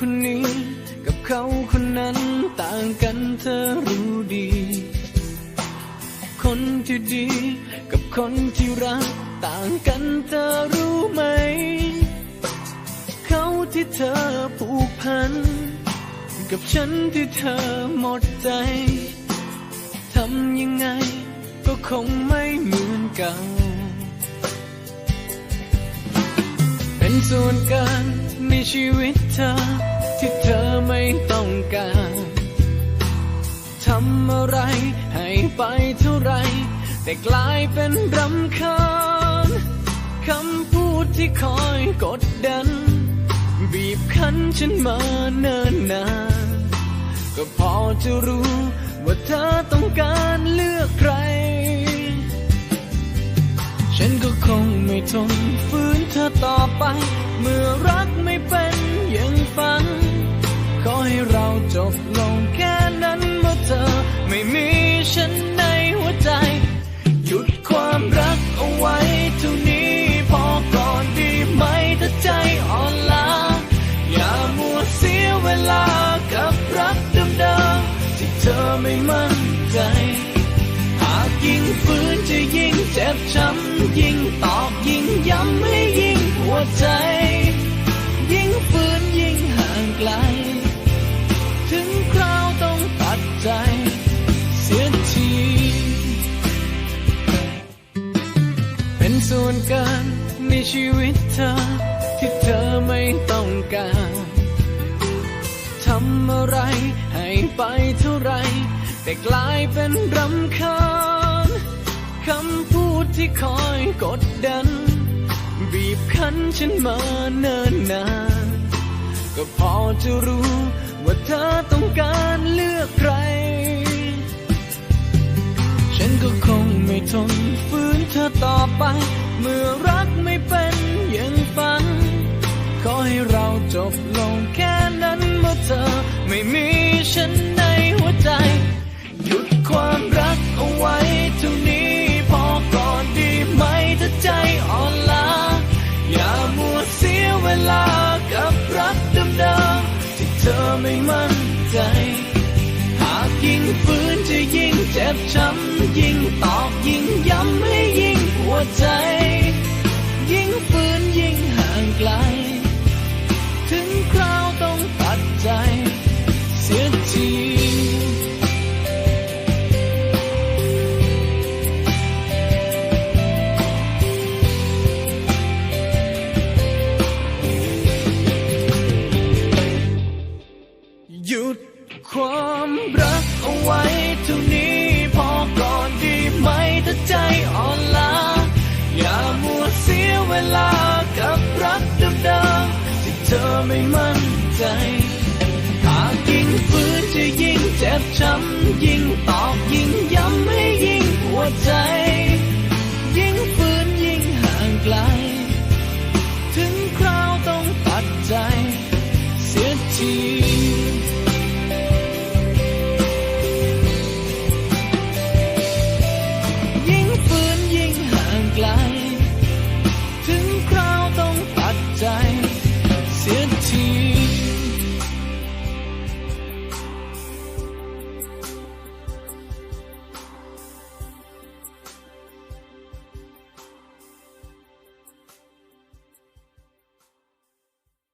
คนนี้กับเขาคนนั้นต่างกันเธอรู้ดีคนที่ดีกับคนที่รักต่างกันเธอรู้ไหมเขาที่เธอผูกพันกับฉันที่เธอหมดใจทำยังไงก็คงไม่เหมือนเก่าเป็นส่วนเกินในชีวิตเธอที่เธอไม่ต้องการทำอะไรให้ไปเท่าไรแต่กลายเป็นรำคาญคำพูดที่คอยกดดันบีบคั้นฉันมาเนิ่นนานก็พอจะรู้ว่าเธอต้องการเลือกใครฉันก็คงไม่ทนฝืนเธอต่อไปเมื่อรักไม่เป็นอย่างฝันขอให้เราจบลงแค่นั้นเมื่อเธอไม่มีฉันในหัวใจหยุดความรักเอาไว้เท่านี้พอก่อนดีไหมถ้าใจอ่อนล้าอย่ามัวเสียเวลากับรักเดิมๆที่เธอไม่มั่นใจหากยิ่งฝืนจะยิ่งเจ็บช้ำยิ่งตอกยิ่งย้ำให้ยิ่งปวดใจยิ่งฝืนยิ่งห่างไกลถึงคราวต้องตัดใจเสียทีเป็นส่วนเกินในชีวิตเธอที่เธอไม่ต้องการทำอะไรให้ไปเท่าไรแต่กลายเป็นรำคาญคำพูดที่คอยกดดันบีบคั้นฉันมาเนิ่นนานก็พอจะรู้ว่าเธอต้องการเลือกใครฉันก็คงไม่ทนฝืนเธอต่อไปเมื่อรักไม่เป็นอย่างฝันขอให้เราจบลงแค่นั้นเมื่อเธอไม่มีฉันในหัวใจหยุดความรักเอาไว้เท่านี้พอก่อนดีไหมถ้าใจอ่อนล้าอย่ามัวเสียเวลากับรักเดิมๆที่เธอไม่มั่นใจหากยิ่งฝืนจะยิ่งเจ็บช้ำยิ่งตอกยิ่งย้ำให้ยิ่งปวดใจยิ่งฝืนยิ่งห่างไกลถึงคราวต้องตัดใจเสียทีหยุดความรักเอาไว้เท่านี้พอก่อนดีไหมถ้าใจอ่อนล้าอย่ามัวเสียเวลากับรักเดิมๆที่เธอไม่มั่นใจหากยิ่งฝืนจะยิ่งเจ็บช้ำยิ่งตอกยิ่งย้ำให้ยิ่งปวดใจ